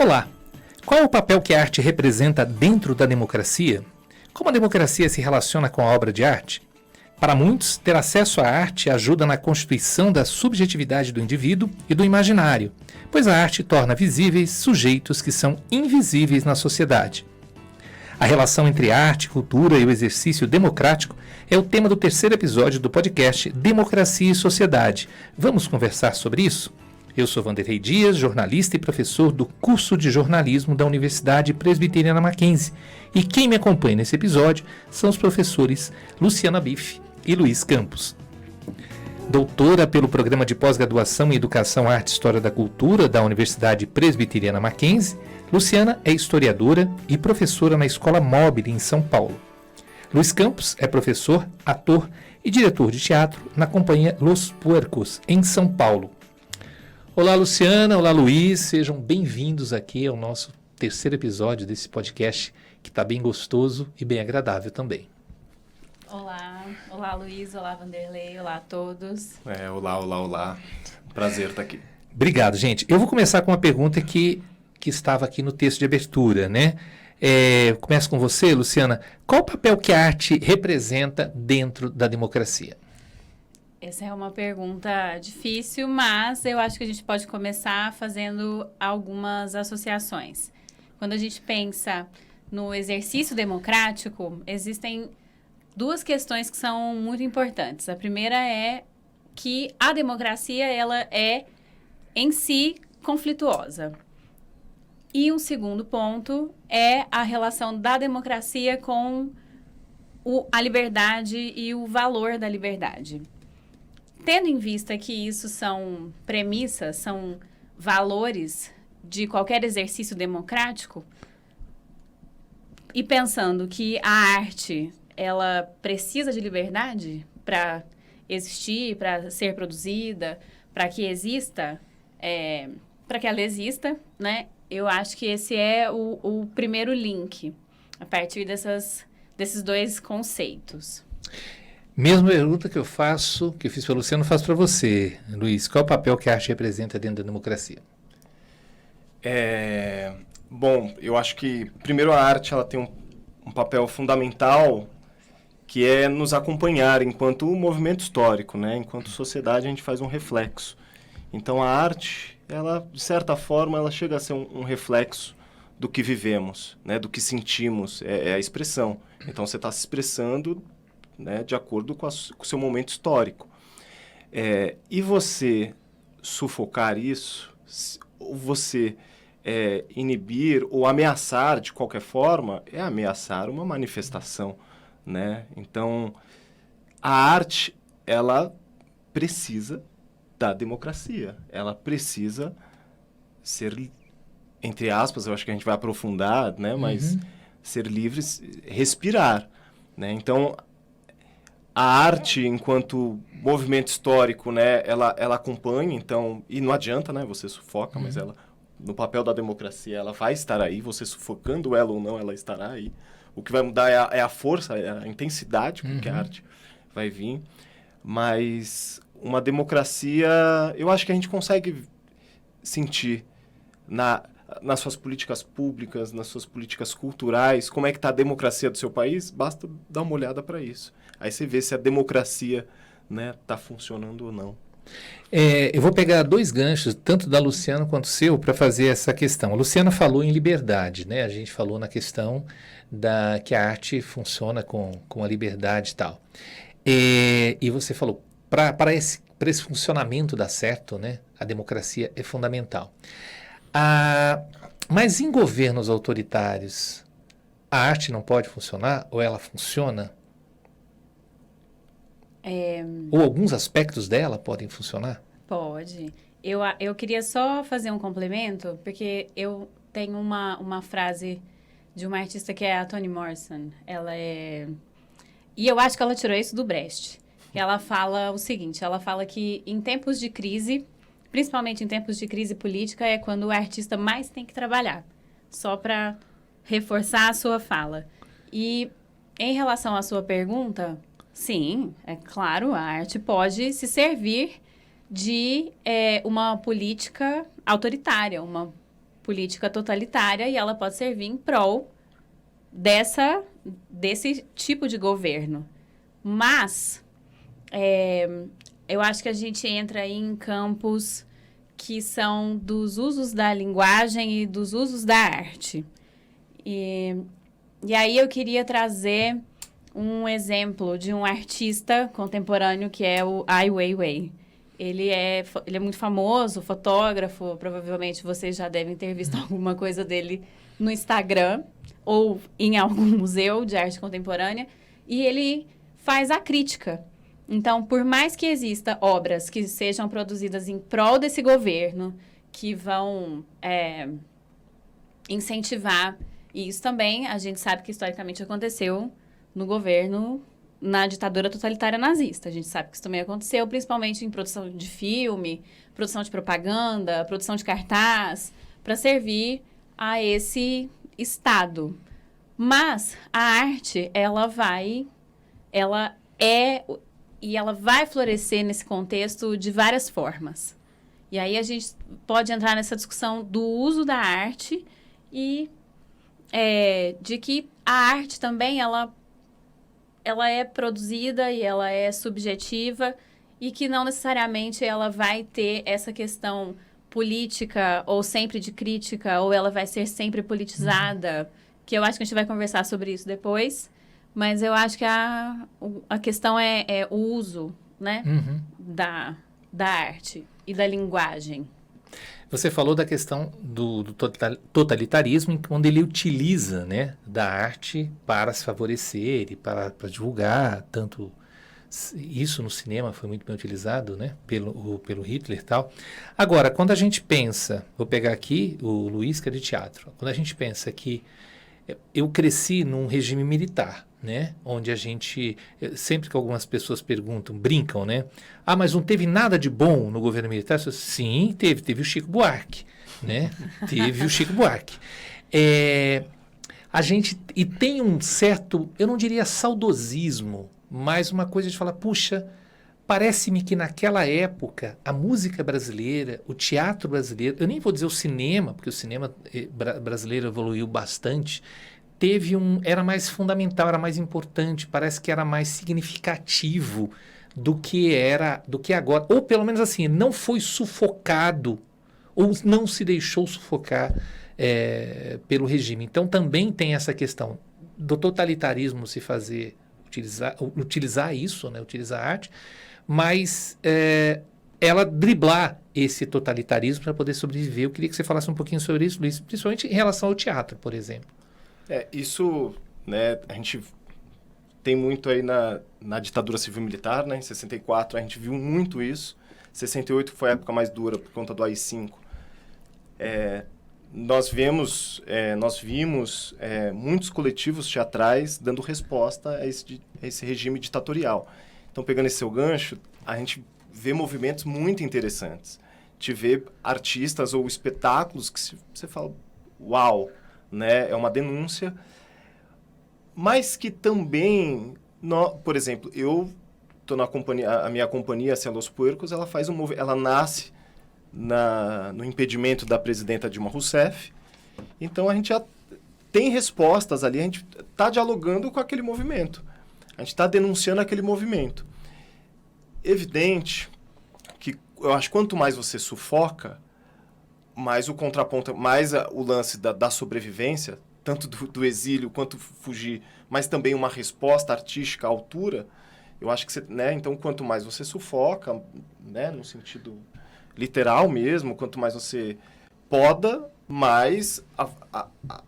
Olá! Qual é o papel que a arte representa dentro da democracia? Como a democracia se relaciona com a obra de arte? Para muitos, ter acesso à arte ajuda na constituição da subjetividade do indivíduo e do imaginário, pois a arte torna visíveis sujeitos que são invisíveis na sociedade. A relação entre arte, cultura e o exercício democrático é o tema do terceiro episódio do podcast Democracia e Sociedade. Vamos conversar sobre isso? Eu sou Vanderlei Dias, jornalista e professor do curso de jornalismo da Universidade Presbiteriana Mackenzie. E quem me acompanha nesse episódio são os professores Luciana Biff e Luiz Campos. Doutora pelo Programa de Pós-Graduação em Educação, Arte e História da Cultura da Universidade Presbiteriana Mackenzie, Luciana é historiadora e professora na Escola Mobile, em São Paulo. Luiz Campos é professor, ator e diretor de teatro na Companhia Los Puercos, em São Paulo. Olá, Luciana. Olá, Luiz. Sejam bem-vindos aqui ao nosso terceiro episódio desse podcast, que está bem gostoso e bem agradável também. Olá Luiz, olá Vanderlei, olá a todos. Olá. Prazer estar aqui. Obrigado, gente. Eu vou começar com uma pergunta que estava aqui no texto de abertura, né? Começo com você, Luciana. Qual o papel que a arte representa dentro da democracia? Essa é uma pergunta difícil, mas eu acho que a gente pode começar fazendo algumas associações. Quando a gente pensa no exercício democrático, existem duas questões que são muito importantes. A primeira é que a democracia ela é, em si, conflituosa. E um segundo ponto é a relação da democracia com a liberdade e o valor da liberdade. Tendo em vista que isso são premissas, são valores de qualquer exercício democrático, e pensando que a arte ela precisa de liberdade para existir, para ser produzida, para que exista, para que ela exista, né? Eu acho que esse é o primeiro link, a partir desses dois conceitos. Mesma pergunta que eu fiz para o Luciano, faço para você, Luiz. Qual é o papel que a arte representa dentro da democracia? Bom, eu acho que, primeiro, a arte ela tem um papel fundamental, que é nos acompanhar enquanto movimento histórico, né? Enquanto sociedade, a gente faz um reflexo. Então, a arte, ela, de certa forma, ela chega a ser um reflexo do que vivemos, né? Do que sentimos, é a expressão. Então, você está se expressando, né, de acordo com o seu momento histórico. E você sufocar isso, ou você inibir ou ameaçar de qualquer forma, é ameaçar uma manifestação, né? Então, a arte, ela precisa da democracia. Ela precisa ser, entre aspas, eu acho que a gente vai aprofundar, né? Mas ser livre, respirar, né? Então, a arte, enquanto movimento histórico, né, ela acompanha, então, e não adianta, né, você sufoca, mas ela, no papel da democracia, ela vai estar aí, você sufocando ela ou não, ela estará aí. O que vai mudar é a força, é a intensidade com que a arte vai vir. Mas uma democracia, eu acho que a gente consegue sentir nas suas políticas públicas, nas suas políticas culturais, como é que está a democracia do seu país, basta dar uma olhada para isso. Aí você vê se a democracia, né, está funcionando ou não. Eu vou pegar dois ganchos, tanto da Luciana quanto seu, para fazer essa questão. A Luciana falou em liberdade, né? A gente falou na questão que a arte funciona com a liberdade e tal. E você falou, para esse funcionamento dar certo, né, a democracia é fundamental. Mas em governos autoritários, a arte não pode funcionar ou ela funciona? Ou alguns aspectos dela podem funcionar? Pode. Eu queria só fazer um complemento, porque eu tenho uma frase de uma artista que é a Toni Morrison. E eu acho que ela tirou isso do Brecht. Ela fala o seguinte, ela fala que em tempos de crise, principalmente em tempos de crise política, é quando o artista mais tem que trabalhar. Só para reforçar a sua fala. E em relação à sua pergunta, sim, é claro, a arte pode se servir de uma política autoritária, uma política totalitária e ela pode servir em prol desse tipo de governo. Mas eu acho que a gente entra aí em campos que são dos usos da linguagem e dos usos da arte. E aí eu queria trazer um exemplo de um artista contemporâneo que é o Ai Weiwei. Ele é muito famoso, fotógrafo, provavelmente vocês já devem ter visto alguma coisa dele no Instagram ou em algum museu de arte contemporânea, e ele faz a crítica. Então, por mais que exista obras que sejam produzidas em prol desse governo, que vão incentivar, e isso também a gente sabe que historicamente aconteceu no governo, na ditadura totalitária nazista. A gente sabe que isso também aconteceu, principalmente em produção de filme, produção de propaganda, produção de cartaz, para servir a esse Estado. Mas a arte, ela vai florescer nesse contexto de várias formas. E aí a gente pode entrar nessa discussão do uso da arte e de que a arte também, ela é produzida e ela é subjetiva e que não necessariamente ela vai ter essa questão política ou sempre de crítica ou ela vai ser sempre politizada, que eu acho que a gente vai conversar sobre isso depois, mas eu acho que a questão é o uso, né, da arte e da linguagem. Você falou da questão do totalitarismo, quando ele utiliza, né, da arte para se favorecer e para divulgar, tanto isso no cinema foi muito bem utilizado, né, pelo Hitler e tal. Agora, quando a gente pensa, vou pegar aqui o Luiz, que é de teatro, quando a gente pensa que eu cresci num regime militar, né, onde a gente, sempre que algumas pessoas perguntam, brincam, né, mas não teve nada de bom no governo militar? Sim, teve o Chico Buarque, né, teve o Chico Buarque. A gente, e tem um certo, eu não diria saudosismo, mas uma coisa de falar, puxa, parece-me que naquela época a música brasileira, o teatro brasileiro, eu nem vou dizer o cinema, porque o cinema brasileiro evoluiu bastante, era mais fundamental, era mais importante, parece que era mais significativo do que agora. Ou pelo menos assim, não foi sufocado, ou não se deixou sufocar pelo regime. Então também tem essa questão do totalitarismo se fazer, utilizar isso, né, utilizar a arte, mas ela driblar esse totalitarismo para poder sobreviver. Eu queria que você falasse um pouquinho sobre isso, Luiz, principalmente em relação ao teatro, por exemplo. Isso, né, a gente tem muito aí na ditadura civil-militar, né, em 64 a gente viu muito isso, 68 foi a época mais dura por conta do AI-5. Nós vimos muitos coletivos teatrais dando resposta a esse regime ditatorial. Então, pegando esse seu gancho, a gente vê movimentos muito interessantes. Te vê artistas ou espetáculos que você fala, uau, né? É uma denúncia, mas que também, por exemplo, eu estou na companhia, a minha companhia, a Los Puercos, ela faz ela nasce no impedimento da presidenta Dilma Rousseff, então a gente já tem respostas ali, a gente está dialogando com aquele movimento, a gente está denunciando aquele movimento. Evidente que eu acho que quanto mais você sufoca, mais o contraponto, mais o lance da sobrevivência, tanto do exílio quanto fugir, mas também uma resposta artística à altura, eu acho que você, né, então quanto mais você sufoca, né, no sentido literal mesmo, quanto mais você poda, mais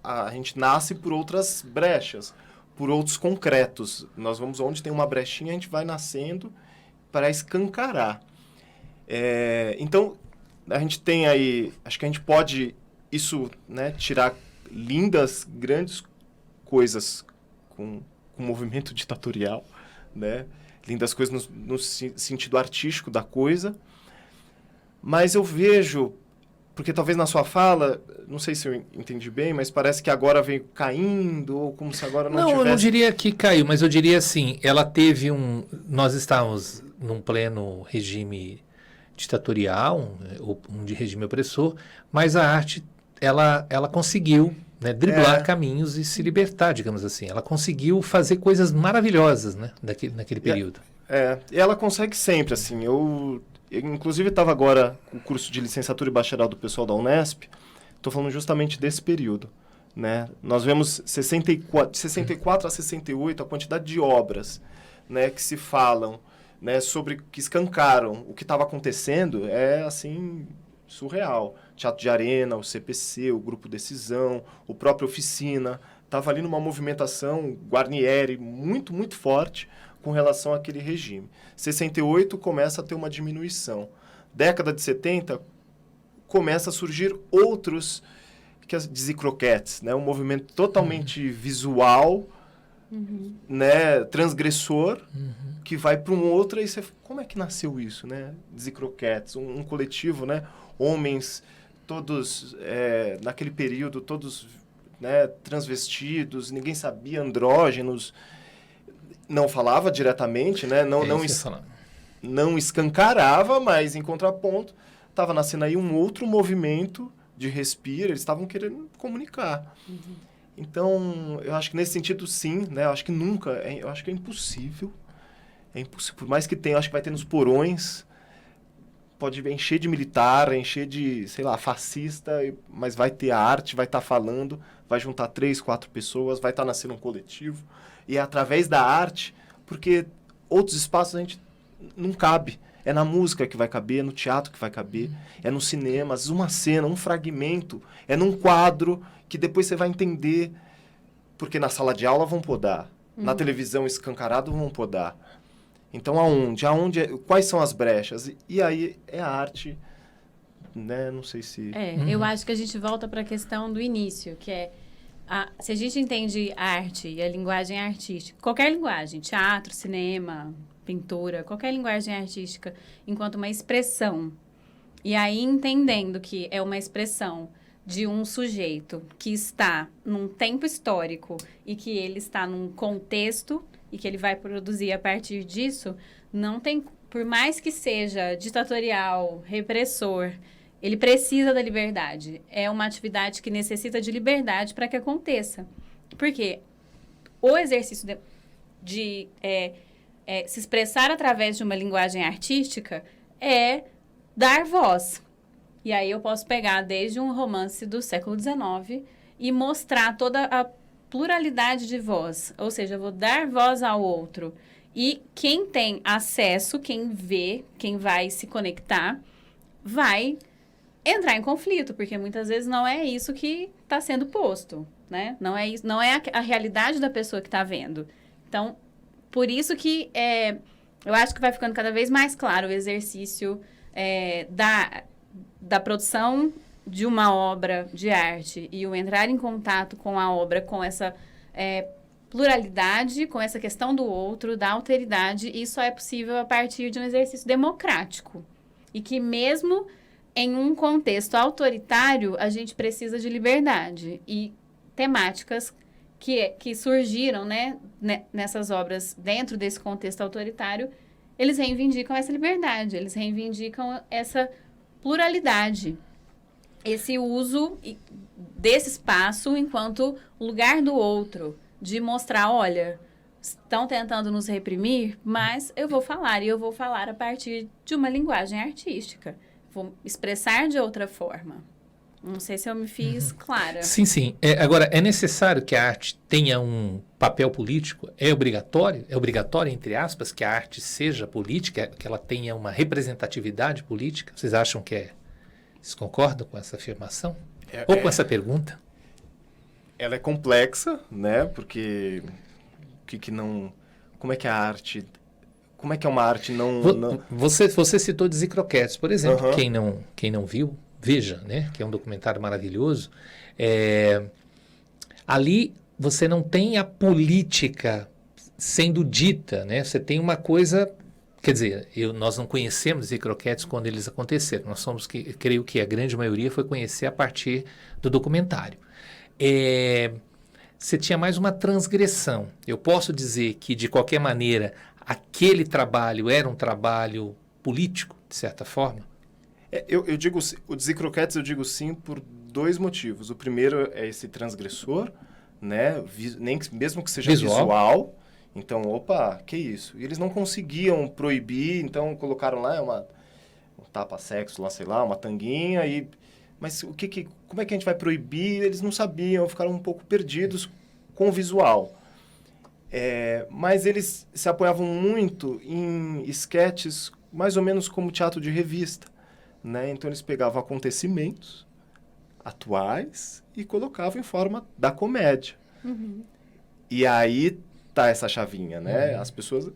a gente nasce por outras brechas, por outros concretos. Nós vamos onde tem uma brechinha, a gente vai nascendo para escancarar. Então, a gente tem aí, acho que a gente pode, né, tirar lindas, grandes coisas com o movimento ditatorial, né? Lindas coisas no sentido artístico da coisa, mas eu vejo, porque talvez na sua fala, não sei se eu entendi bem, mas parece que agora veio caindo, ou como se agora não tivesse... Não, eu não diria que caiu, mas eu diria assim, ela teve nós estávamos num pleno regime ditatorial, ou de regime opressor, mas a arte ela conseguiu, né, driblar caminhos e se libertar, digamos assim. Ela conseguiu fazer coisas maravilhosas, né, naquele período. E ela consegue sempre, assim. Eu inclusive, estava agora com o curso de licenciatura e bacharel do pessoal da Unesp. Estou falando justamente desse período, né? Nós vemos 64 a 68, a quantidade de obras, né, que se falam, né, sobre que escancaram o que estava acontecendo é, assim, surreal. Teatro de Arena, o CPC, o Grupo Decisão, o próprio Oficina. Estava ali numa movimentação Guarnieri muito, muito forte com relação àquele regime. 68 começa a ter uma diminuição. Década de 70 começa a surgir outros que dizem croquetes, né? Um movimento totalmente visual, né? Transgressor, que vai para um outro e você, como é que nasceu isso, né? Dizem croquetes, um coletivo, né? Homens todos naquele período todos, né, transvestidos, ninguém sabia, andrógenos. Não falava diretamente, né? Não escancarava, mas em contraponto estava nascendo aí um outro movimento de respiro, eles estavam querendo comunicar. Então, eu acho que nesse sentido, sim, né? Eu acho que nunca, eu acho que é impossível. É impossível, por mais que tenha, eu acho que vai ter nos porões, pode encher de militar, encher de, sei lá, fascista, mas vai ter a arte, vai estar falando, vai juntar 3, 4 pessoas, vai estar nascendo um coletivo. E é através da arte, porque outros espaços a gente não cabe. É na música que vai caber, é no teatro que vai caber, é no cinema. Às vezes uma cena, um fragmento, é num quadro que depois você vai entender. Porque na sala de aula vão podar, na televisão escancarado vão podar. Então quais são as brechas? E aí é a arte, né? Não sei se... Eu acho que a gente volta para a questão do início, que é se a gente entende a arte e a linguagem artística, qualquer linguagem, teatro, cinema, pintura, qualquer linguagem artística, enquanto uma expressão, e aí entendendo que é uma expressão de um sujeito que está num tempo histórico e que ele está num contexto e que ele vai produzir a partir disso, não tem, por mais que seja ditatorial, repressor, ele precisa da liberdade. É uma atividade que necessita de liberdade para que aconteça. Porque o exercício de se expressar através de uma linguagem artística é dar voz. E aí eu posso pegar desde um romance do século XIX e mostrar toda a pluralidade de voz. Ou seja, eu vou dar voz ao outro. E quem tem acesso, quem vê, quem vai se conectar, vai entrar em conflito, porque muitas vezes não é isso que está sendo posto, né? Não é isso, não é a realidade da pessoa que está vendo. Então, por isso que eu acho que vai ficando cada vez mais claro o exercício da produção de uma obra de arte e o entrar em contato com a obra, com essa pluralidade, com essa questão do outro, da alteridade, e isso é possível a partir de um exercício democrático. E que mesmo em um contexto autoritário, a gente precisa de liberdade e temáticas que surgiram, né, nessas obras dentro desse contexto autoritário, eles reivindicam essa liberdade, eles reivindicam essa pluralidade, esse uso desse espaço enquanto lugar do outro, de mostrar, olha, estão tentando nos reprimir, mas eu vou falar, e eu vou falar a partir de uma linguagem artística. Vou expressar de outra forma. Não sei se eu me fiz clara. Sim, sim. Agora, é necessário que a arte tenha um papel político? É obrigatório, entre aspas, que a arte seja política, que ela tenha uma representatividade política? Vocês acham que vocês concordam com essa afirmação? Ou com essa pergunta? Ela é complexa, né? Porque como é que a arte... Como é que é uma arte não... Você citou Dizzy Croquettes, por exemplo. Quem não viu, veja, né? Que é um documentário maravilhoso. Ali você não tem a política sendo dita, né? Você tem uma coisa... Quer dizer, nós não conhecemos Dizzy Croquettes quando eles aconteceram. Creio que a grande maioria foi conhecer a partir do documentário. Você tinha mais uma transgressão. Eu posso dizer que, de qualquer maneira... Aquele trabalho era um trabalho político, de certa forma? Eu digo, o Dizzy Croquettes eu digo sim por 2 motivos. O primeiro é esse transgressor, né? Mesmo que seja Visual. visual. Então, opa, que isso? E eles não conseguiam proibir, então colocaram lá um tapa-sexo, lá, sei lá, uma tanguinha, mas como é que a gente vai proibir? Eles não sabiam, ficaram um pouco perdidos com o visual. Mas eles se apoiavam muito em esquetes mais ou menos como teatro de revista, né? Então eles pegavam acontecimentos atuais e colocavam em forma da comédia. Uhum. E aí tá essa chavinha, né? As pessoas,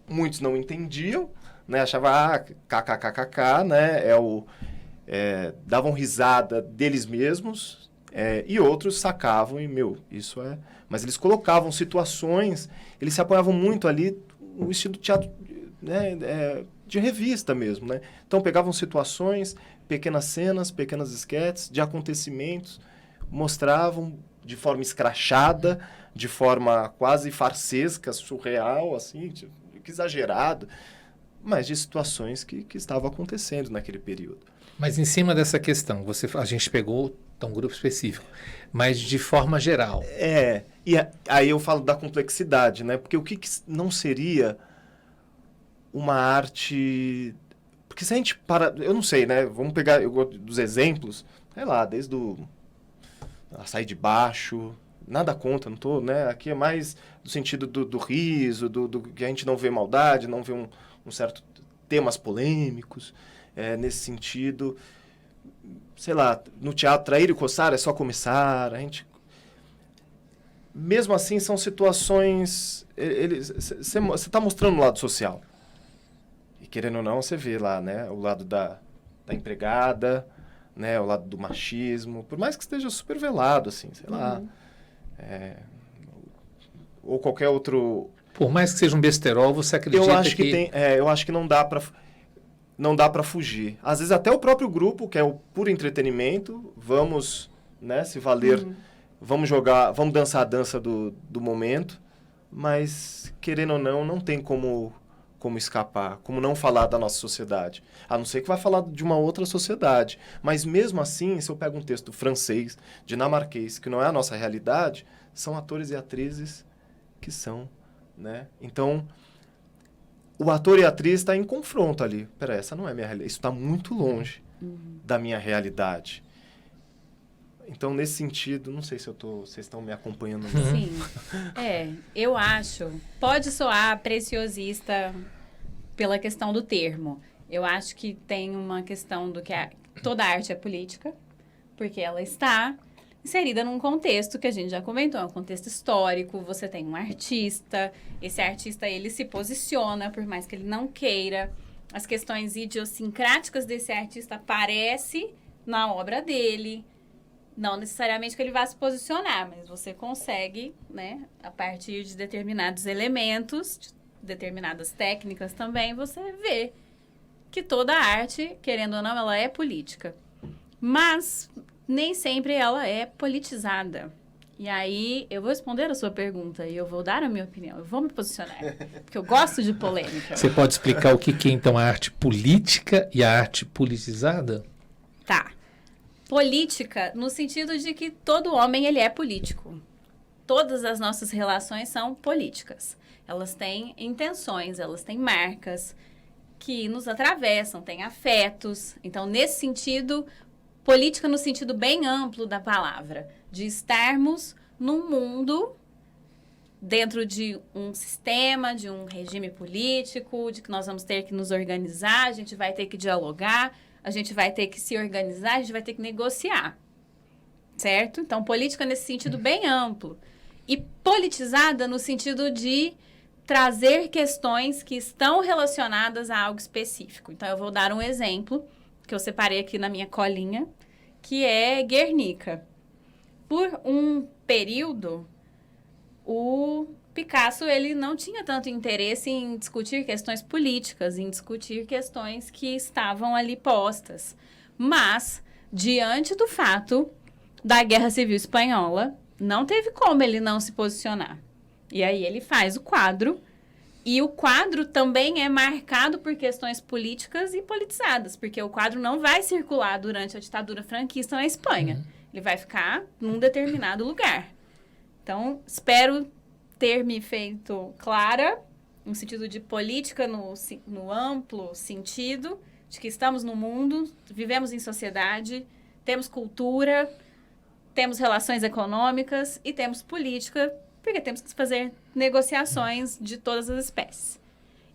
muitos não entendiam, né? Achavam, kkkk, né? Davam risada deles mesmos, e outros sacavam e, isso é... Mas eles colocavam situações, eles se apoiavam muito ali, no estilo teatro, né? De revista mesmo, né? Então pegavam situações, pequenas cenas, pequenas esquetes de acontecimentos, mostravam de forma escrachada, de forma quase farsesca, surreal, assim, exagerado, mas de situações que estavam acontecendo naquele período. Mas em cima dessa questão, a gente pegou um grupo específico, mas de forma geral. E aí eu falo da complexidade, né? Porque o que não seria uma arte... Porque se a gente eu não sei, né? Vamos pegar dos exemplos, sei lá, desde Açaí de Baixo, nada contra, não tô, né? Aqui é mais do sentido do riso, do que a gente não vê maldade, não vê um certo temas polêmicos, nesse sentido. Sei lá, no teatro, trair e coçar é só começar, a gente... Mesmo assim, são situações... Você está mostrando o lado social. E querendo ou não, você vê lá, né? O lado da empregada, né? O lado do machismo. Por mais que esteja super velado, assim, sei lá. Ou qualquer outro... Por mais que seja um besterol, você acredita que... eu acho que não dá para fugir. Às vezes até o próprio grupo, que é o puro entretenimento, vamos, né, se valer, vamos jogar, vamos dançar a dança do momento, mas, querendo ou não tem como escapar, como não falar da nossa sociedade. A não ser que vai falar de uma outra sociedade. Mas mesmo assim, se eu pego um texto francês, dinamarquês, que não é a nossa realidade, são atores e atrizes que são, né? Então... O ator e a atriz está em confronto ali. Peraí, essa não é a minha realidade. Isso está muito longe da minha realidade. Então, nesse sentido, não sei se vocês estão me acompanhando. Sim. Eu acho. Pode soar preciosista pela questão do termo. Eu acho que tem uma questão do que toda arte é política, porque ela está inserida num contexto que a gente já comentou, é um contexto histórico, você tem um artista, esse artista, ele se posiciona, por mais que ele não queira, as questões idiosincráticas desse artista aparecem na obra dele, não necessariamente que ele vá se posicionar, mas você consegue, né, a partir de determinados elementos, de determinadas técnicas também, você vê que toda arte, querendo ou não, ela é política. Mas... nem sempre ela é politizada. E aí, eu vou responder a sua pergunta e eu vou dar a minha opinião. Eu vou me posicionar, porque eu gosto de polêmica. Você pode explicar o que é, então, a arte política e a arte politizada? Tá. Política, no sentido de que todo homem, ele é político. Todas as nossas relações são políticas. Elas têm intenções, elas têm marcas que nos atravessam, têm afetos. Então, nesse sentido... política no sentido bem amplo da palavra, de estarmos num mundo dentro de um sistema, de um regime político, de que nós vamos ter que nos organizar, a gente vai ter que dialogar, a gente vai ter que se organizar, a gente vai ter que negociar, certo? Então, política nesse sentido bem amplo. E politizada no sentido de trazer questões que estão relacionadas a algo específico. Então, eu vou dar um exemplo que eu separei aqui na minha colinha, que é Guernica. Por um período, o Picasso ele não tinha tanto interesse em discutir questões políticas, em discutir questões que estavam ali postas. Mas, diante do fato da Guerra Civil Espanhola, não teve como ele não se posicionar. E aí ele faz o quadro E o quadro também é marcado por questões políticas e politizadas, porque o quadro não vai circular durante a ditadura franquista na Espanha. Ele vai ficar num determinado lugar. Então, espero ter me feito clara, no sentido de política, no amplo sentido, de que estamos no mundo, vivemos em sociedade, temos cultura, temos relações econômicas e temos política, porque temos que fazer negociações de todas as espécies.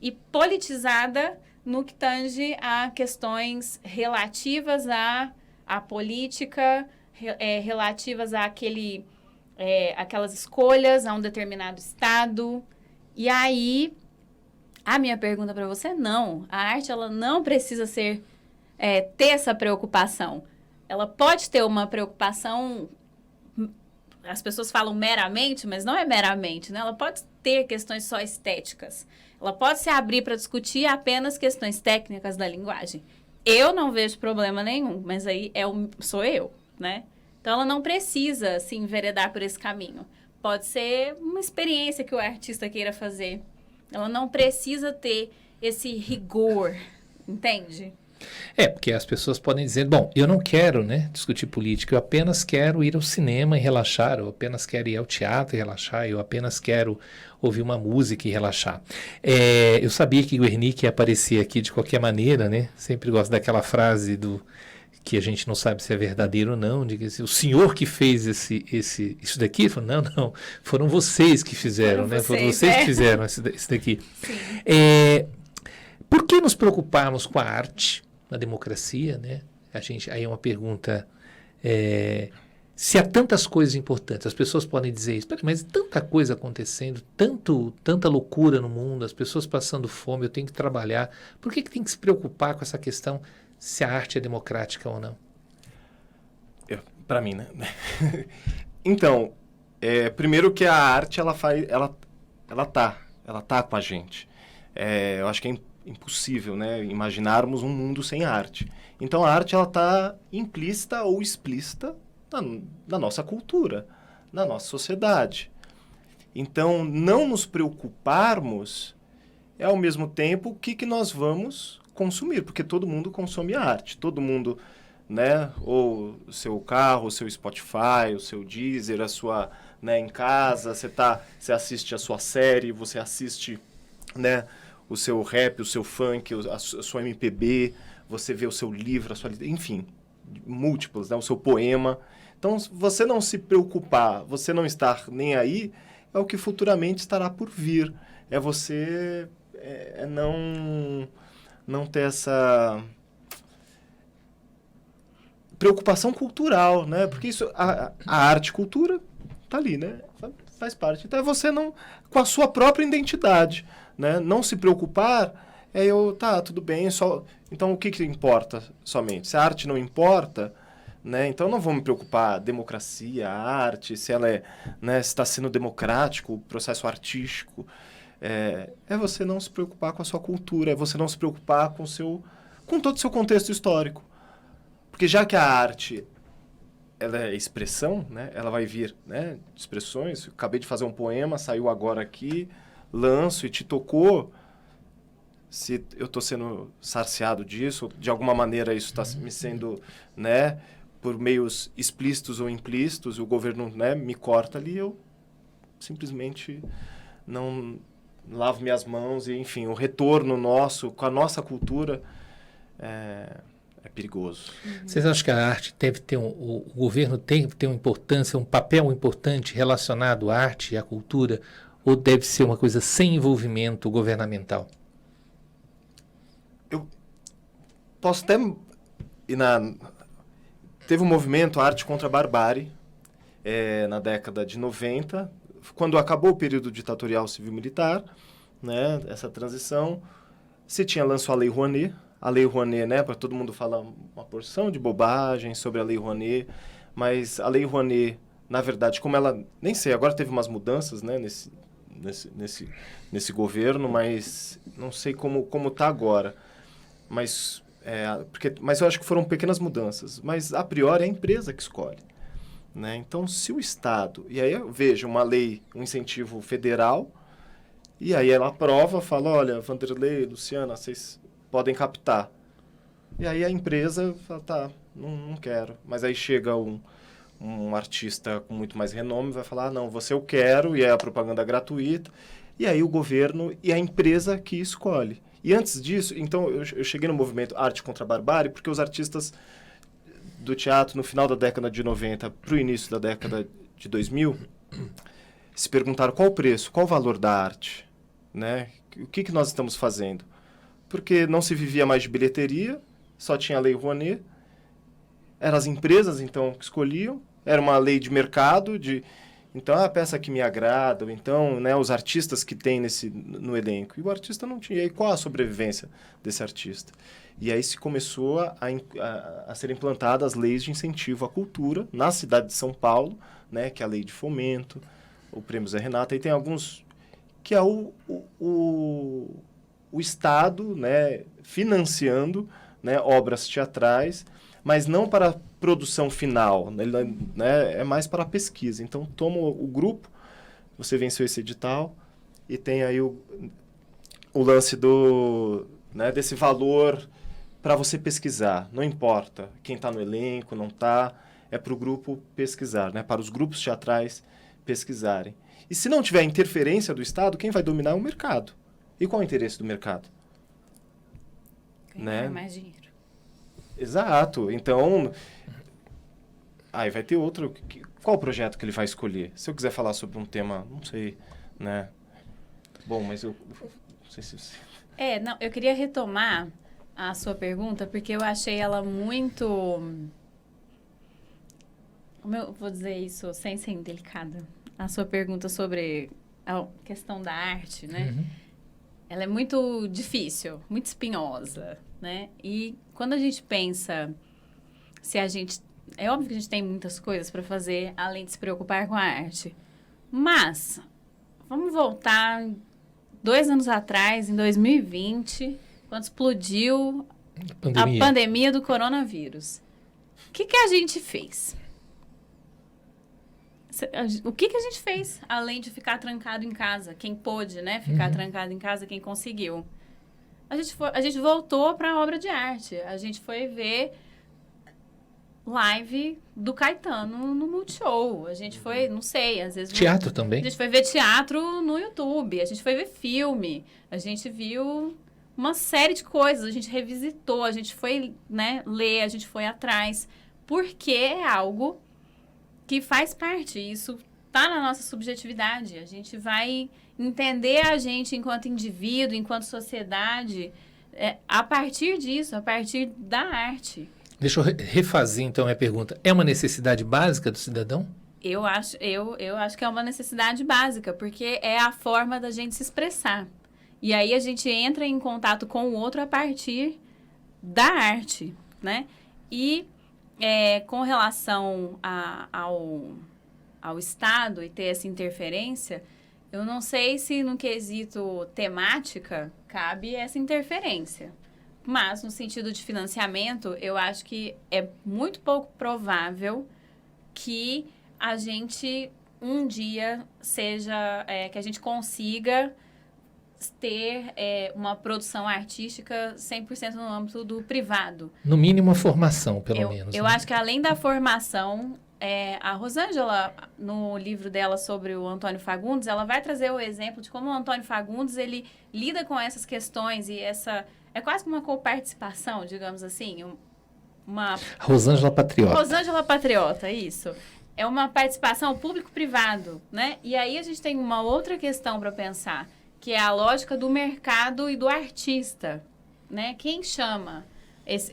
E politizada no que tange a questões relativas à política, relativas àquelas escolhas, a um determinado Estado. E aí, a minha pergunta para você é não. A arte, ela não precisa ter essa preocupação. Ela pode ter uma preocupação, as pessoas falam meramente, mas não é meramente, né? Ela pode ter questões só estéticas. Ela pode se abrir para discutir apenas questões técnicas da linguagem. Eu não vejo problema nenhum, mas aí sou eu, né? Então, ela não precisa se enveredar por esse caminho. Pode ser uma experiência que o artista queira fazer. Ela não precisa ter esse rigor, entende? Porque as pessoas podem dizer, bom, eu não quero, né, discutir política, eu apenas quero ir ao cinema e relaxar, eu apenas quero ir ao teatro e relaxar, eu apenas quero ouvir uma música e relaxar. Eu sabia que Guernica ia aparecer aqui de qualquer maneira, né? Sempre gosto daquela frase que a gente não sabe se é verdadeiro ou não, de que o senhor que fez isso daqui, falou, não, foram vocês que fizeram, foram vocês que fizeram isso daqui. Por que nos preocuparmos com a arte na democracia, né? Aí é uma pergunta, se há tantas coisas importantes, as pessoas podem dizer isso, mas tanta coisa acontecendo, tanta loucura no mundo, as pessoas passando fome, eu tenho que trabalhar, por que tem que se preocupar com essa questão se a arte é democrática ou não? Para mim, né? Então, primeiro que a arte, ela tá com a gente. Eu acho que é impossível, né, imaginarmos um mundo sem arte. Então, a arte, ela tá implícita ou explícita na nossa cultura, na nossa sociedade. Então, não nos preocuparmos é, ao mesmo tempo, o que nós vamos consumir, porque todo mundo consome arte, todo mundo, né, ou o seu carro, o seu Spotify, o seu Deezer, a sua, né, em casa, você assiste a sua série, você assiste, né, o seu rap, o seu funk, a sua MPB, você vê o seu livro, enfim, múltiplos, né, o seu poema. Então, você não se preocupar, você não estar nem aí, é o que futuramente estará por vir. É você não ter essa preocupação cultural, né? Porque isso, a arte e cultura tá ali, né? Faz parte. Então, é você não, com a sua própria identidade, né? Não se preocupar, tudo bem, então o que importa somente? Se a arte não importa, né? Então não vou me preocupar, democracia, a arte, se ela né, se está sendo democrático, o processo artístico. É você não se preocupar com a sua cultura, é você não se preocupar com todo o seu contexto histórico. Porque já que a arte, ela é expressão, né? Ela vai vir, né, de expressões. Eu acabei de fazer um poema, saiu agora aqui, lanço e te tocou. Se eu estou sendo sarciado disso, de alguma maneira isso está me sendo, né, por meios explícitos ou implícitos, o governo, né, me corta ali, eu simplesmente não lavo minhas mãos e, enfim, o retorno nosso com a nossa cultura é perigoso. Vocês acham que a arte deve ter o governo tem que ter uma importância, um papel importante relacionado à arte e à cultura, ou deve ser uma coisa sem envolvimento governamental? Eu posso até teve um movimento Arte contra a Barbárie na década de 90, quando acabou o período ditatorial civil-militar, né, essa transição, lançou a Lei Rouanet. A Lei Rouanet, né, para todo mundo falar uma porção de bobagem sobre a Lei Rouanet, mas a Lei Rouanet, na verdade, como ela, nem sei, agora teve umas mudanças, né, nesse governo, mas não sei como está agora. Mas eu acho que foram pequenas mudanças. Mas, a priori, é a empresa que escolhe, né? Então, se o Estado... E aí eu vejo uma lei, um incentivo federal, E aí ela aprova, fala, olha, Vanderlei, Luciana, vocês podem captar. E aí a empresa fala, tá, não quero. Mas aí chega um artista com muito mais renome, vai falar, não, você eu quero, e é a propaganda gratuita. E aí o governo e a empresa que escolhe. E antes disso, então, eu cheguei no movimento Arte contra a Barbárie, porque os artistas do teatro, no final da década de 90 para o início da década de 2000, se perguntaram qual o preço, qual o valor da arte, né? O que nós estamos fazendo? Porque não se vivia mais de bilheteria, só tinha a Lei Rouanet, eram as empresas, então, que escolhiam, era uma lei de mercado, então, a peça que me agrada, ou então, né, os artistas que tem no elenco. E o artista não tinha. E aí, qual a sobrevivência desse artista? E aí se começou a ser implantadas leis de incentivo à cultura na cidade de São Paulo, né, que é a Lei de Fomento, o Prêmio Zé Renato. Aí tem alguns que é o Estado, né, financiando, né, obras teatrais, mas não para produção final, né, é mais para a pesquisa. Então, toma o grupo, você venceu esse edital, e tem aí o lance né, desse valor para você pesquisar. Não importa quem está no elenco, não está, é para o grupo pesquisar, né, para os grupos teatrais pesquisarem. E se não tiver interferência do Estado, quem vai dominar é o mercado. E qual é o interesse do mercado? Ganhar né? mais dinheiro. Exato. Então, aí vai ter outro... Qual o projeto que ele vai escolher? Se eu quiser falar sobre um tema, não sei, né? Bom, mas eu... Não sei se... Não, eu queria retomar a sua pergunta, porque eu achei ela muito... Como eu vou dizer isso sem ser indelicada? A sua pergunta sobre a questão da arte, né? Uhum. Ela é muito difícil, muito espinhosa, né? E quando a gente pensa se a gente... É óbvio que a gente tem muitas coisas para fazer, além de se preocupar com a arte. Mas, vamos voltar 2 anos atrás, em 2020, quando explodiu a pandemia do coronavírus. O que a gente fez? O que a gente fez, além de ficar trancado em casa? Quem pôde, né? Ficar trancado em casa, quem conseguiu. A gente voltou para a obra de arte. A gente foi ver live do Caetano no Multishow. A gente foi, não sei, às vezes... Teatro também? A gente foi ver teatro no YouTube. A gente foi ver filme. A gente viu uma série de coisas. A gente revisitou. A gente foi, né, ler. A gente foi atrás. Porque é algo que faz parte. Isso tá na nossa subjetividade. A gente vai entender a gente enquanto indivíduo, enquanto sociedade, a partir disso, a partir da arte. Deixa eu refazer, então, a minha pergunta. É uma necessidade básica do cidadão? Eu acho que é uma necessidade básica, porque é a forma da gente se expressar. E aí a gente entra em contato com o outro a partir da arte, né? E com relação ao Estado e ter essa interferência, eu não sei se no quesito temática cabe essa interferência. Mas, no sentido de financiamento, eu acho que é muito pouco provável que a gente, um dia, que a gente consiga ter uma produção artística 100% no âmbito do privado. No mínimo, a formação, pelo menos. Eu acho que, além da formação, a Rosângela, no livro dela sobre o Antônio Fagundes, ela vai trazer o exemplo de como o Antônio Fagundes, ele lida com essas questões e essa... É quase como uma coparticipação, digamos assim. Rosângela Patriota. Rosângela Patriota, isso. É uma participação público-privado, né? E aí a gente tem uma outra questão para pensar, que é a lógica do mercado e do artista, né? Quem chama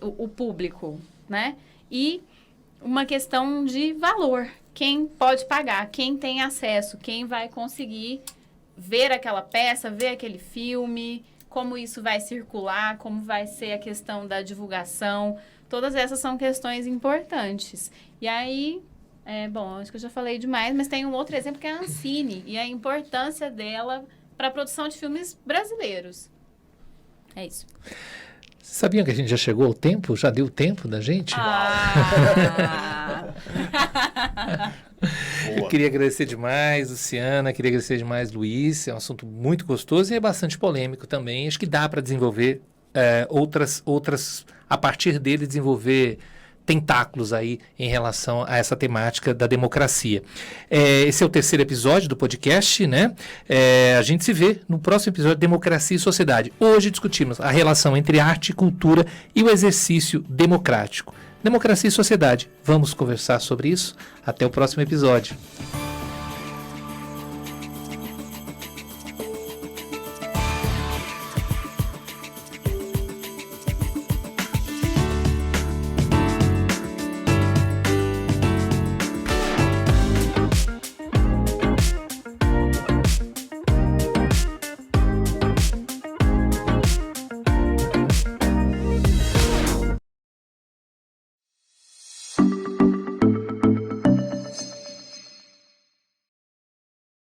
o público, né? E uma questão de valor. Quem pode pagar, quem tem acesso, quem vai conseguir ver aquela peça, ver aquele filme... Como isso vai circular, como vai ser a questão da divulgação. Todas essas são questões importantes. E aí, acho que eu já falei demais, mas tem um outro exemplo que é a Ancine e a importância dela para a produção de filmes brasileiros. É isso. Sabiam que a gente já chegou ao tempo? Já deu tempo da gente? Eu queria agradecer demais, Luciana, queria agradecer demais, Luiz. É um assunto muito gostoso e é bastante polêmico também. Acho que dá para desenvolver outras, a partir dele, desenvolver tentáculos aí em relação a essa temática da democracia. Esse é o 3º episódio do podcast, né? A gente se vê no próximo episódio, Democracia e Sociedade. Hoje discutimos a relação entre arte, cultura e o exercício democrático. Democracia e sociedade. Vamos conversar sobre isso? Até o próximo episódio.